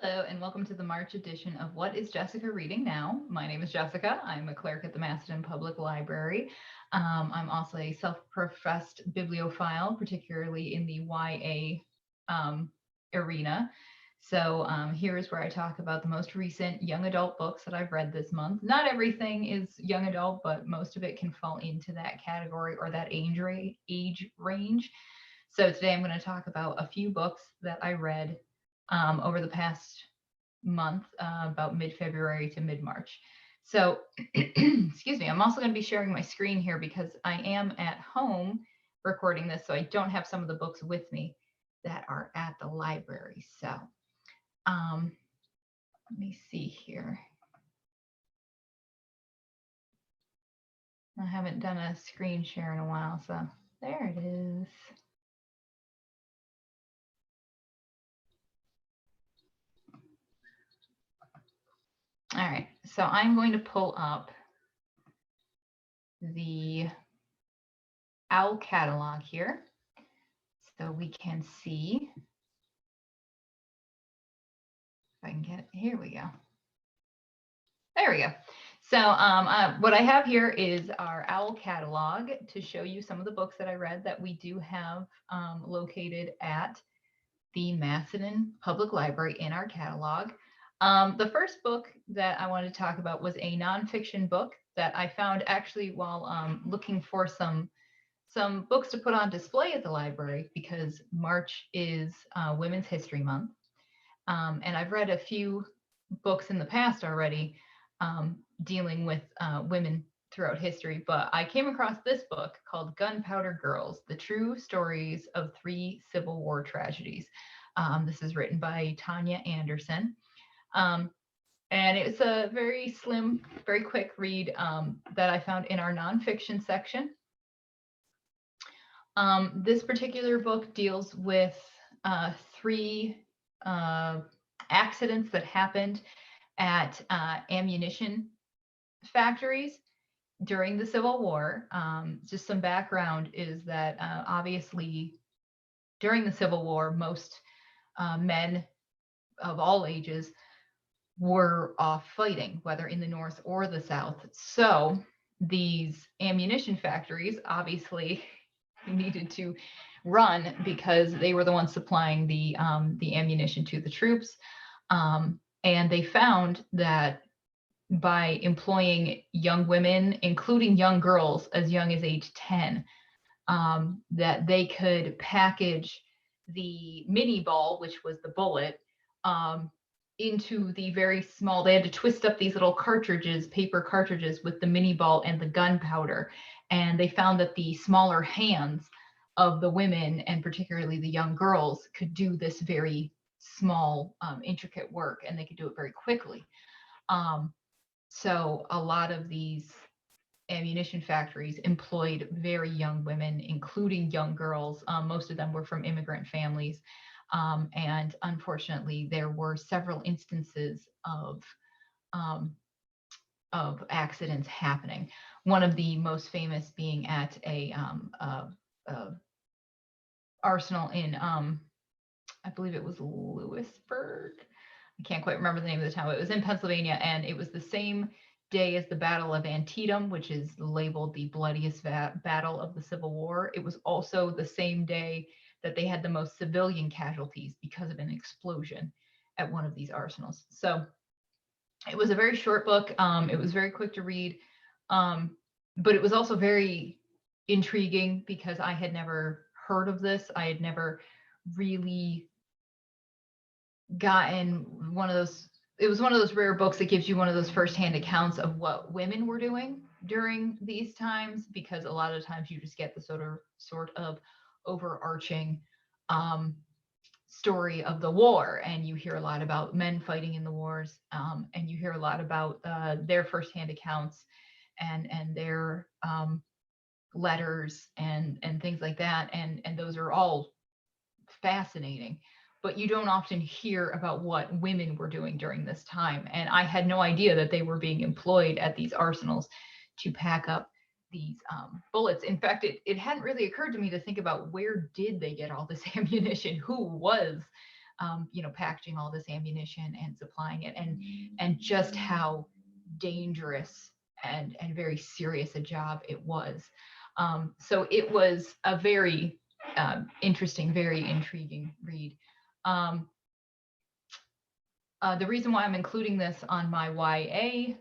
Hello, and welcome to the March edition of What is Jessica Reading Now? My name is Jessica. I'm a clerk at the Macedon Public Library. I'm also a self-professed bibliophile, particularly in the YA arena. So here is where I talk about the most recent young adult books that I've read this month. Not everything is young adult, but most of it can fall into that category or that age range. So today I'm going to talk about a few books that I read over the past month, about mid-February to mid-March. So, excuse me, I'm also going to be sharing my screen here because I am at home recording this, so I don't have some of the books with me that are at the library. So, let me see here. I haven't done a screen share in a while, so there it is. All right, so I'm going to pull up the OWL catalog here so we can see. If I can get it, here we go. There we go. So what I have here is our OWL catalog to show you some of the books that I read that we do have located at the Macedon Public Library in our catalog. The first book that I wanted to talk about was a nonfiction book that I found actually while looking for some books to put on display at the library, because March is Women's History Month. And I've read a few books in the past already dealing with women throughout history, but I came across this book called Gunpowder Girls, The True Stories of Three Civil War Tragedies. This is written by Tanya Anderson. And it's a very slim, very quick read that I found in our nonfiction section. This particular book deals with three accidents that happened at ammunition factories during the Civil War. Just some background is that obviously during the Civil War, most men of all ages were off fighting, whether in the North or the South. So these ammunition factories obviously needed to run because they were the ones supplying the ammunition to the troops. And they found that by employing young women, including young girls as young as age 10, that they could package the mini ball, which was the bullet, into the very small, they had to twist up these little cartridges, paper cartridges with the mini ball and the gunpowder. And they found that the smaller hands of the women, and particularly the young girls, could do this very small, intricate work, and they could do it very quickly. So a lot of these ammunition factories employed very young women, including young girls. Most of them were from immigrant families. And unfortunately, there were several instances of accidents happening. One of the most famous being at a arsenal in, I believe it was Lewisburg. I can't quite remember the name of the town. It was in Pennsylvania, and it was the same day as the Battle of Antietam, which is labeled the bloodiest battle of the Civil War. It was also the same day that they had the most civilian casualties because of an explosion at one of these arsenals. So it was a very short book. It was very quick to read, but it was also very intriguing because I had never heard of this. I had never really gotten one of those. It was one of those rare books that gives you one of those firsthand accounts of what women were doing during these times, because a lot of times you just get the sort of overarching story of the war, and you hear a lot about men fighting in the wars, and you hear a lot about their firsthand accounts and their letters and things like that, and those are all fascinating. But you don't often hear about what women were doing during this time. And I had no idea that they were being employed at these arsenals to pack up these bullets. In fact, it hadn't really occurred to me to think about where did they get all this ammunition? Who was packaging all this ammunition and supplying it, and just how dangerous and very serious a job it was. So it was a very interesting, very intriguing read. The reason why I'm including this on my YA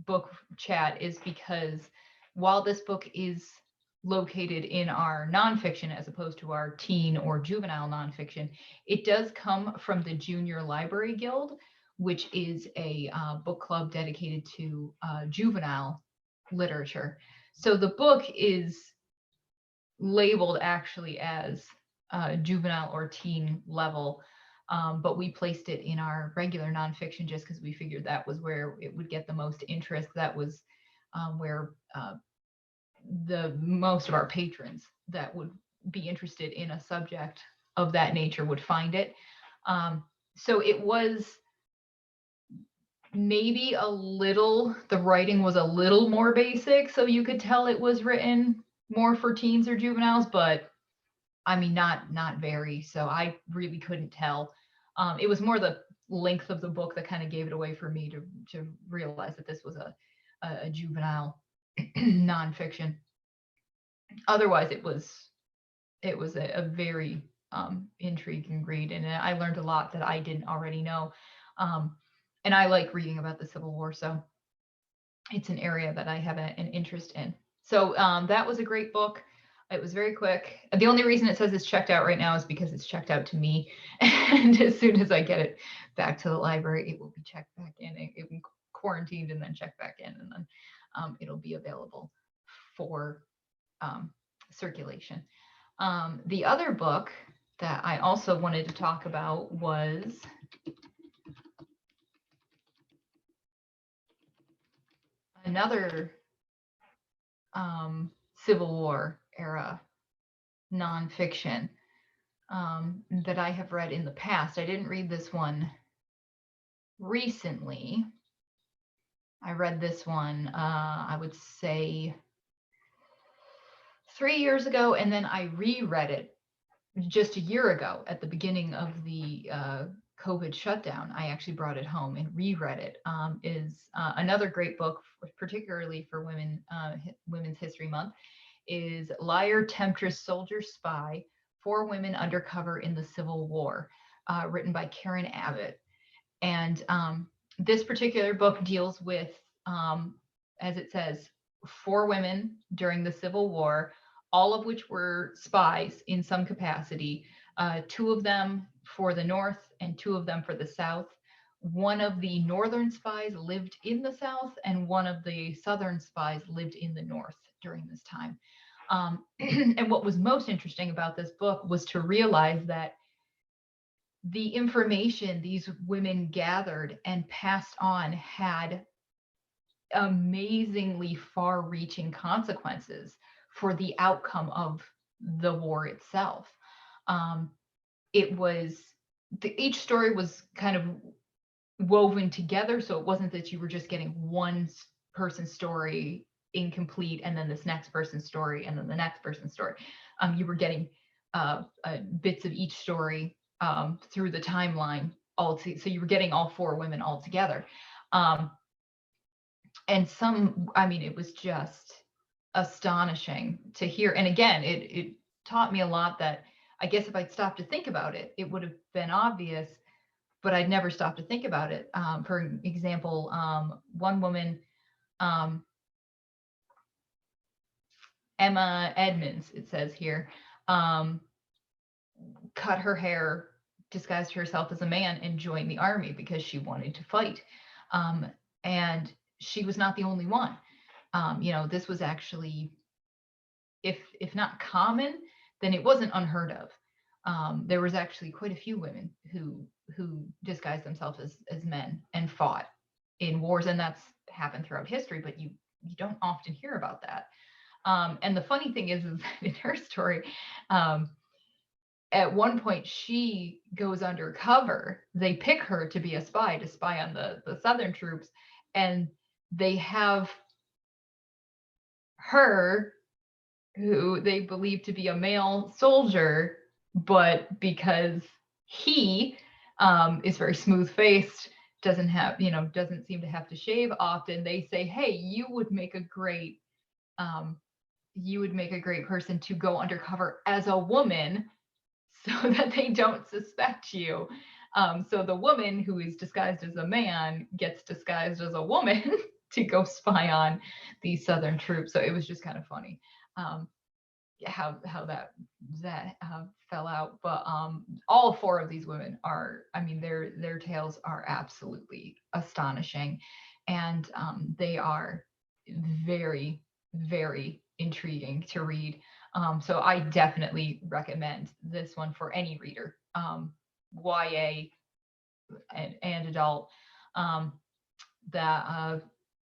book chat is because while this book is located in our nonfiction as opposed to our teen or juvenile nonfiction, it does come from the Junior Library Guild, which is a book club dedicated to juvenile literature. So the book is labeled actually as juvenile or teen level, but we placed it in our regular nonfiction just because we figured that was where it would get the most interest. That was where the most of our patrons that would be interested in a subject of that nature would find it. So it was maybe the writing was a little more basic, so you could tell it was written more for teens or juveniles, but I mean, not very. So I really couldn't tell. It was more the length of the book that kind of gave it away for me to realize that this was a juvenile nonfiction. Otherwise, it was a very intriguing read, and I learned a lot that I didn't already know. And I like reading about the Civil War, so it's an area that I have an interest in. So that was a great book. It was very quick. The only reason it says it's checked out right now is because it's checked out to me. And as soon as I get it back to the library, it will be checked back in. It will be quarantined and then checked back in, and then it'll be available for circulation. The other book that I also wanted to talk about was another Civil War era nonfiction that I have read in the past. I didn't read this one recently. I read this one, I would say 3 years ago, and then I reread it just a year ago at the beginning of the COVID shutdown. I actually brought it home and reread it. Is another great book, particularly for women, Women's History Month, is Liar, Temptress, Soldier, Spy, 4 Women Undercover in the Civil War, written by Karen Abbott. And this particular book deals with, as it says, 4 women during the Civil War, all of which were spies in some capacity, 2 of them for the North and 2 of them for the South. One of the Northern spies lived in the South, and one of the Southern spies lived in the North during this time. And what was most interesting about this book was to realize that the information these women gathered and passed on had amazingly far-reaching consequences for the outcome of the war itself. Each story was kind of woven together, so it wasn't that you were just getting one person's story incomplete and then this next person's story and then the next person's story. You were getting bits of each story through the timeline, so you were getting all 4 women all together. And it was just astonishing to hear. And again, it taught me a lot that I guess if I'd stopped to think about it, it would have been obvious, but I'd never stopped to think about it. For example, one woman, Emma Edmonds, it says here, cut her hair, disguised herself as a man, and joined the army because she wanted to fight. And she was not the only one. This was actually, if not common, then it wasn't unheard of. There was actually quite a few women who disguised themselves as men and fought in wars, and that's happened throughout history, but you don't often hear about that. And the funny thing is in her story, at one point she goes undercover. They pick her to be a spy, to spy on the Southern troops, and they have her, who they believe to be a male soldier, but because he is very smooth faced, doesn't have, doesn't seem to have to shave often. They say, hey, um, you would make a great person to go undercover as a woman so that they don't suspect you. So the woman who is disguised as a man gets disguised as a woman to go spy on these Southern troops. So it was just kind of funny how that fell out. But all four of these women are, I mean, their tales are absolutely astonishing, and they are very, very intriguing to read. So I definitely recommend this one for any reader, YA and adult. Um, that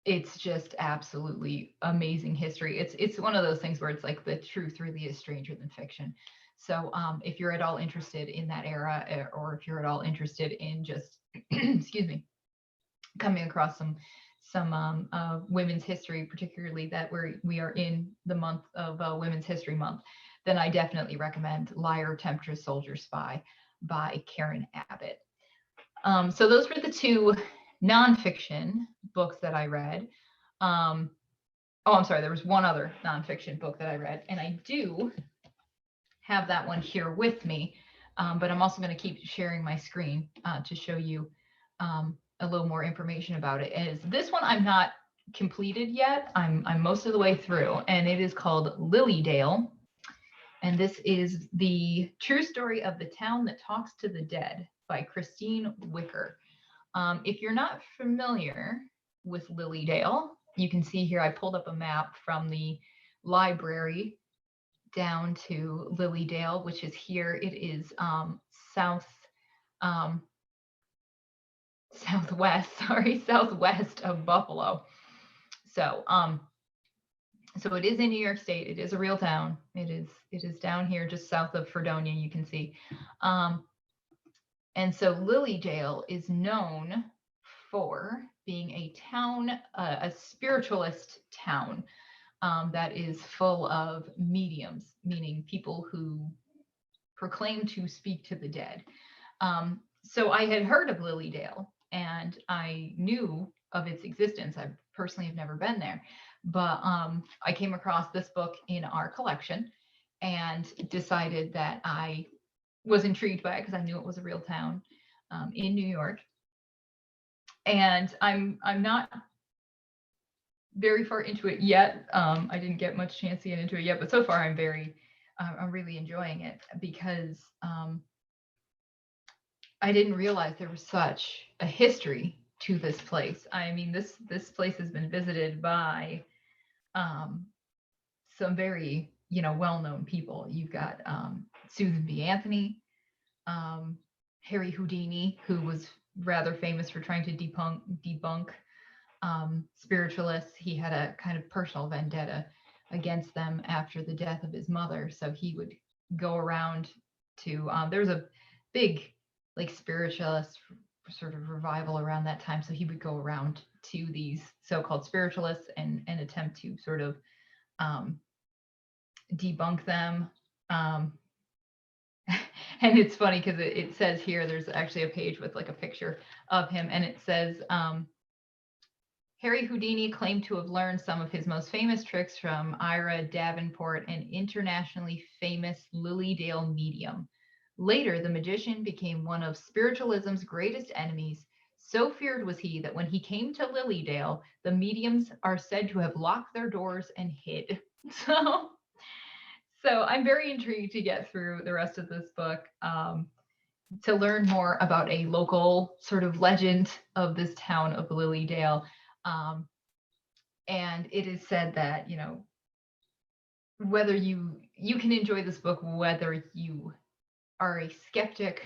it's just absolutely amazing history. It's one of those things where it's like the truth really is stranger than fiction. So if you're at all interested in that era, or if you're at all interested in just excuse me, coming across some women's history, particularly that we are in the month of Women's History Month, then I definitely recommend Liar, Temptress, Soldier, Spy by Karen Abbott. So those were the two nonfiction books that I read. Oh, I'm sorry, there was one other nonfiction book that I read, and I do have that one here with me, but I'm also going to keep sharing my screen to show you a little more information about it. Is this one I'm not completed yet. I'm most of the way through, and it is called Lilydale. And this is the true story of the town that talks to the dead by Christine Wicker. If you're not familiar with Lilydale, you can see here I pulled up a map from the library down to Lilydale, which is here. It is southwest of Buffalo. So so it is in New York State. It is a real town. It is down here just south of Fredonia, you can see. And so Lilydale is known for being a town, a spiritualist town that is full of mediums, meaning people who proclaim to speak to the dead. So I had heard of Lilydale and I knew of its existence. I personally have never been there, but I came across this book in our collection and decided that I was intrigued by it because I knew it was a real town in New York. And I'm not very far into it yet. I didn't get much chance to get into it yet, but so far I'm really enjoying it because I didn't realize there was such a history to this place. I mean, this place has been visited by some very, well-known people. You've got Susan B. Anthony, Harry Houdini, who was rather famous for trying to debunk spiritualists. He had a kind of personal vendetta against them after the death of his mother. So he would go around to, there was a big like spiritualist sort of revival around that time. So he would go around to these so-called spiritualists and attempt to sort of debunk them. And it's funny because it says here, there's actually a page with like a picture of him, and it says, Harry Houdini claimed to have learned some of his most famous tricks from Ira Davenport, an internationally famous Lilydale medium. Later, the magician became one of spiritualism's greatest enemies. So feared was he that when he came to Lilydale, the mediums are said to have locked their doors and hid. So I'm very intrigued to get through the rest of this book, to learn more about a local sort of legend of this town of Lilydale. And it is said that, whether you can enjoy this book, whether you are a skeptic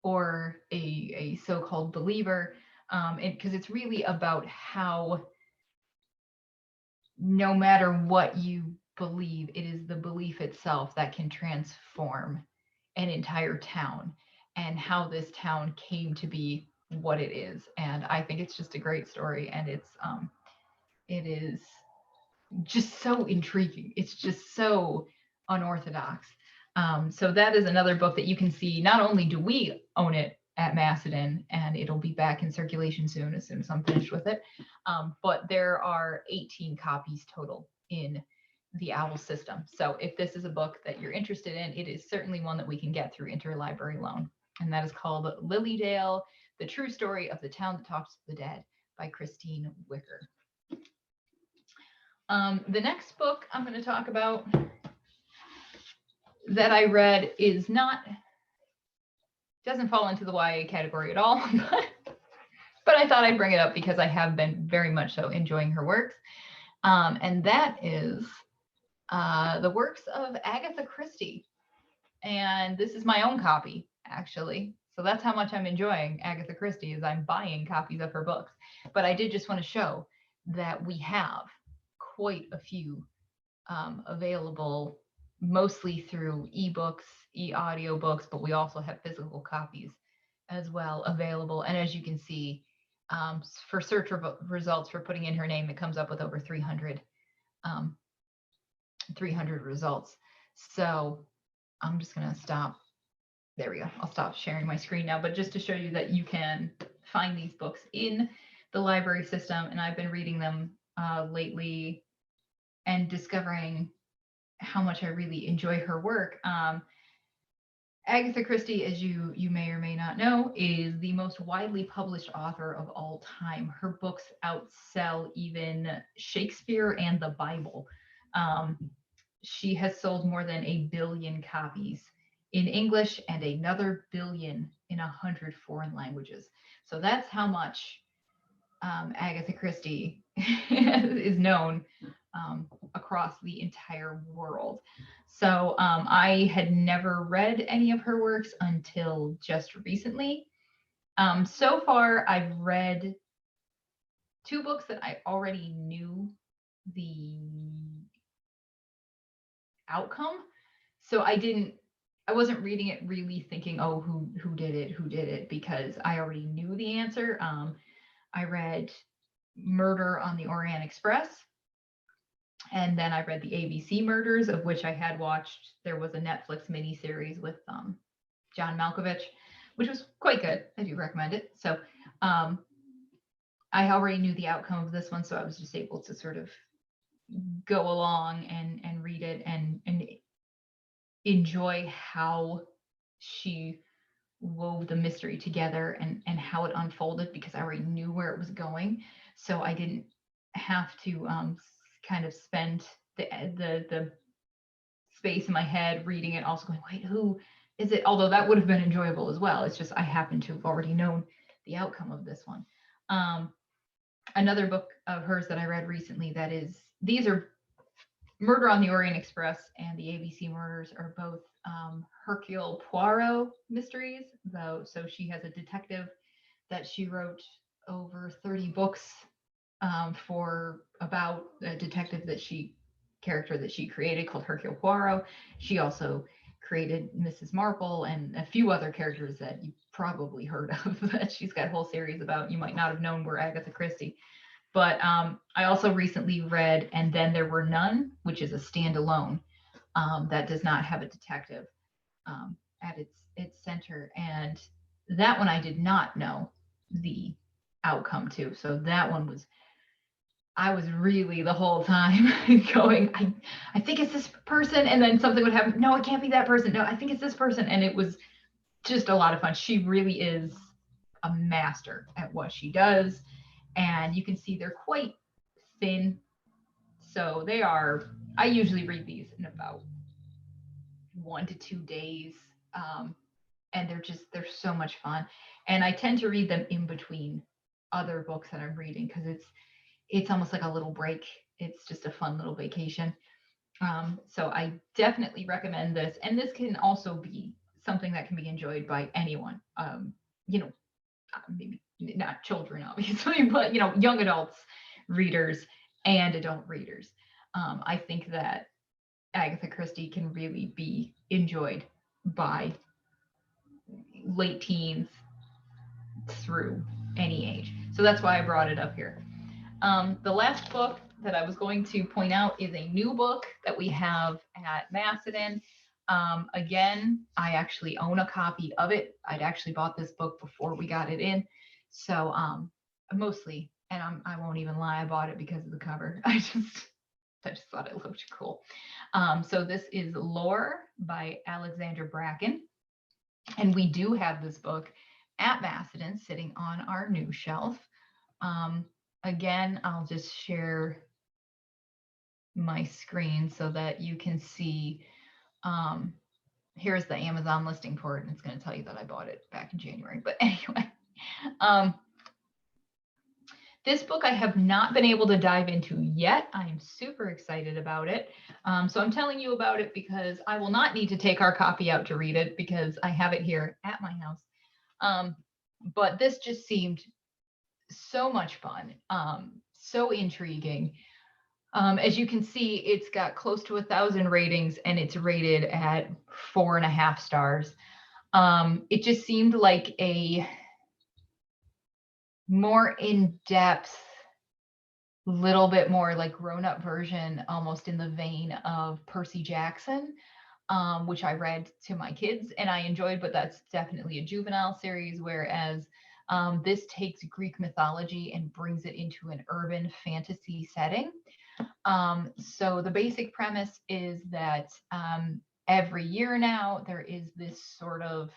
or a so-called believer, because it's really about how no matter what you believe, it is the belief itself that can transform an entire town, and how this town came to be what it is. And I think it's just a great story, and it is just so intriguing. It's just so unorthodox. So that is another book that you can see. Not only do we own it at Macedon, and it'll be back in circulation soon as I'm finished with it. But there are 18 copies total in the OWL system. So if this is a book that you're interested in, it is certainly one that we can get through interlibrary loan. And that is called Lilydale, The True Story of the Town That Talks to the Dead by Christine Wicker. The next book I'm going to talk about that I read doesn't fall into the YA category at all, but I thought I'd bring it up because I have been very much so enjoying her works. And that is the works of Agatha Christie. And this is my own copy, actually. So that's how much I'm enjoying Agatha Christie, is I'm buying copies of her books. But I did just want to show that we have quite a few available, mostly through ebooks, e-audiobooks, but we also have physical copies as well available. And as you can see, for search results for putting in her name, it comes up with over 300 results. So I'm just going to stop. There we go. I'll stop sharing my screen now, but just to show you that you can find these books in the library system. And I've been reading them lately and discovering how much I really enjoy her work. Agatha Christie, as you may or may not know, is the most widely published author of all time. Her books outsell even Shakespeare and the Bible. She has sold more than 1 billion copies in English and another billion in 100 foreign languages. So that's how much Agatha Christie is known across the entire world. So I had never read any of her works until just recently. So far, I've read 2 books that I already knew the outcome. So I wasn't reading it really thinking, oh, who did it, because I already knew the answer. I read Murder on the Orient Express, and then I read the ABC Murders, of which I had watched. There was a Netflix miniseries with John Malkovich, which was quite good. I do recommend it. So I already knew the outcome of this one, so I was just able to sort of go along and read it and enjoy how she wove the mystery together and how it unfolded, because I already knew where it was going. So I didn't have to kind of spend the space in my head reading it, also going, wait, who is it? Although that would have been enjoyable as well. It's just I happen to have already known the outcome of this one. Another book of hers that I read recently, these are Murder on the Orient Express and the ABC Murders are both Hercule Poirot mysteries, though. So she has a detective that she wrote over 30 books for about a detective character that she created called Hercule Poirot. She also created Mrs. Marple and a few other characters that you probably heard of that she's got a whole series about. You might not have known were Agatha Christie. But I also recently read And Then There Were None, which is a standalone that does not have a detective at its center. And that one I did not know the outcome to. So that one I was really the whole time going, I think it's this person. And then something would happen. No, it can't be that person. No, I think it's this person. And it was just a lot of fun. She really is a master at what she does. And you can see they're quite thin. So I usually read these in about 1 to 2 days. And they're so much fun. And I tend to read them in between other books that I'm reading, because it's almost like a little break. It's just a fun little vacation. So I definitely recommend this. And this can also be something that can be enjoyed by anyone. Maybe not children, obviously, but young adults readers and adult readers. I think that Agatha Christie can really be enjoyed by late teens through any age. So that's why I brought it up here. The last book that I was going to point out is a new book that we have at Macedon. Again, I actually own a copy of it. I'd actually bought this book before we got it in. So mostly, and I won't even lie, I bought it because of the cover. I just thought it looked cool. So this is Lore by Alexander Bracken. And we do have this book at Macedon sitting on our new shelf. Again, I'll just share my screen so that you can see. Here's the Amazon listing for it, and it's going to tell you that I bought it back in January. But anyway, this book I have not been able to dive into yet. I am super excited about it. So I'm telling you about it because I will not need to take our copy out to read it because I have it here at my house. But this just seemed so much fun, so intriguing. As you can see, it's got close to 1,000 ratings and it's rated at 4.5 stars. It just seemed like a more in-depth, little bit more like grown-up version, almost in the vein of Percy Jackson, which I read to my kids and I enjoyed, but that's definitely a juvenile series, whereas this takes Greek mythology and brings it into an urban fantasy setting. So the basic premise is that every year now there is this sort of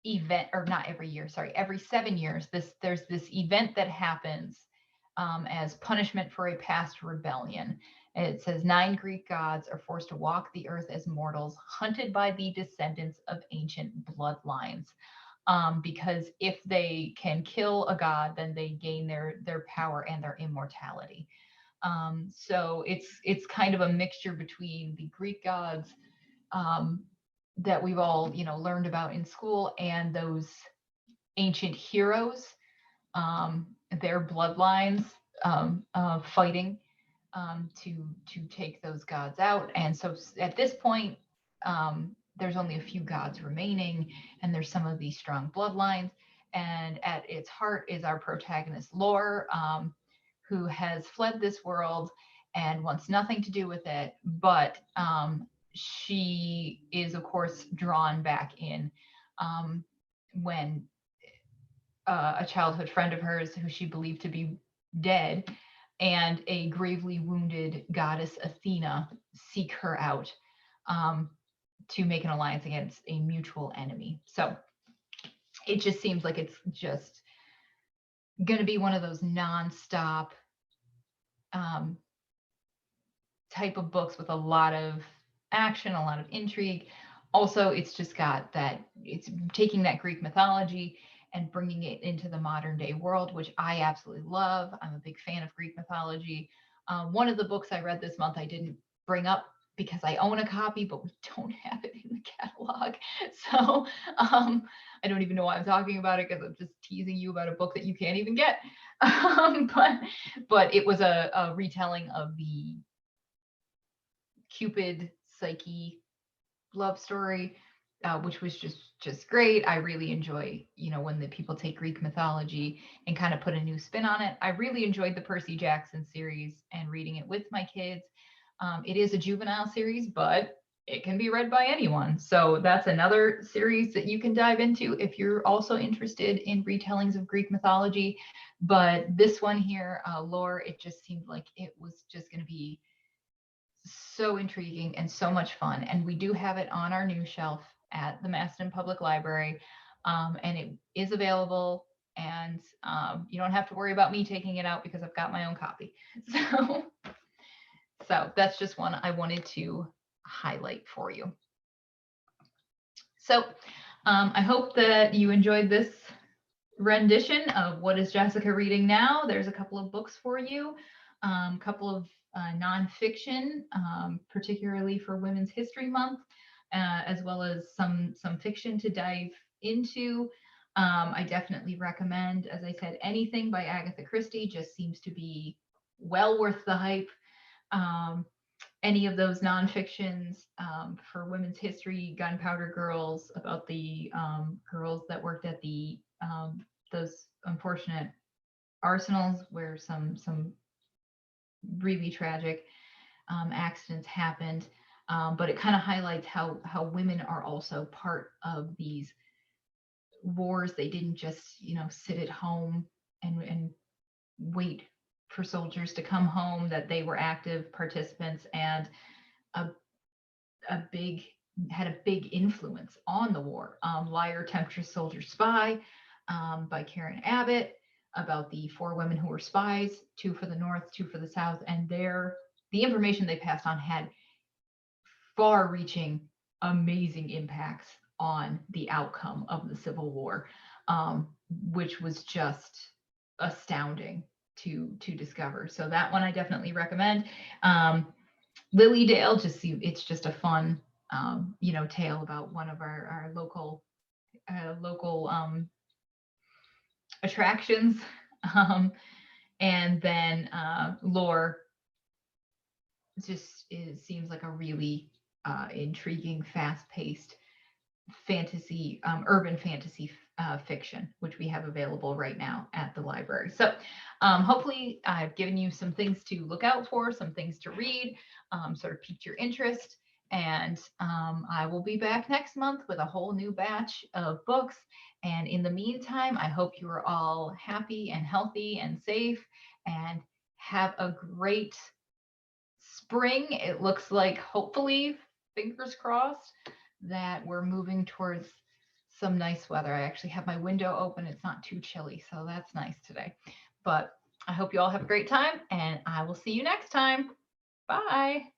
event, or not every year, sorry, every 7 years, there's this event that happens as punishment for a past rebellion. It says 9 Greek gods are forced to walk the earth as mortals, hunted by the descendants of ancient bloodlines. Because if they can kill a god, then they gain their power and their immortality. So it's kind of a mixture between the Greek gods that we've all learned about in school and those ancient heroes, their bloodlines fighting to take those gods out. And so at this point, there's only a few gods remaining, and there's some of these strong bloodlines. And at its heart is our protagonist Lore, who has fled this world and wants nothing to do with it, but she is, of course, drawn back in when a childhood friend of hers, who she believed to be dead, and a gravely wounded goddess Athena seek her out to make an alliance against a mutual enemy. So it just seems like it's just going to be one of those nonstop type of books with a lot of action, a lot of intrigue. Also, it's just got that, it's taking that Greek mythology and bringing it into the modern day world, which I absolutely love. I'm a big fan of Greek mythology. One of the books I read this month I didn't bring up because I own a copy, but we don't have it in the catalog. So I don't even know why I'm talking about it, because I'm just teasing you about a book that you can't even get. But it was a retelling of the Cupid Psyche love story, which was just great. I really enjoy, when the people take Greek mythology and kind of put a new spin on it. I really enjoyed the Percy Jackson series and reading it with my kids. It is a juvenile series, but it can be read by anyone. So that's another series that you can dive into if you're also interested in retellings of Greek mythology. But this one here, Lore, it just seemed like it was just going to be so intriguing and so much fun. And we do have it on our new shelf at the Macedon Public Library, and it is available, and you don't have to worry about me taking it out because I've got my own copy. So that's just one I wanted to highlight for you. So I hope that you enjoyed this rendition of What is Jessica Reading Now. There's a couple of books for you, a couple of nonfiction, particularly for Women's History Month, as well as some fiction to dive into. I definitely recommend, as I said, anything by Agatha Christie. Just seems to be well worth the hype. Any of those nonfictions for women's history, Gunpowder Girls, about the girls that worked at the those unfortunate arsenals where some really tragic accidents happened. But it kind of highlights how women are also part of these wars. They didn't just, sit at home and wait for soldiers to come home, that they were active participants and a, a big had a big influence on the war. Liar, Temptress, Soldier, Spy by Karen Abbott, about the 4 women who were spies, 2 for the North, 2 for the South, and the information they passed on had far-reaching, amazing impacts on the outcome of the Civil War, which was just astounding to discover. So that one I definitely recommend. Lily Dale, it's just a fun, tale about one of our local attractions. And then Lore seems like a really intriguing, fast-paced fantasy, urban fantasy fiction, which we have available right now at the library. So hopefully I've given you some things to look out for, some things to read, sort of piqued your interest. And I will be back next month with a whole new batch of books. And in the meantime, I hope you are all happy and healthy and safe and have a great spring. It looks like, hopefully, fingers crossed, that we're moving towards some nice weather. I actually have my window open. It's not too chilly, so that's nice today. But I hope you all have a great time, and I will see you next time. Bye.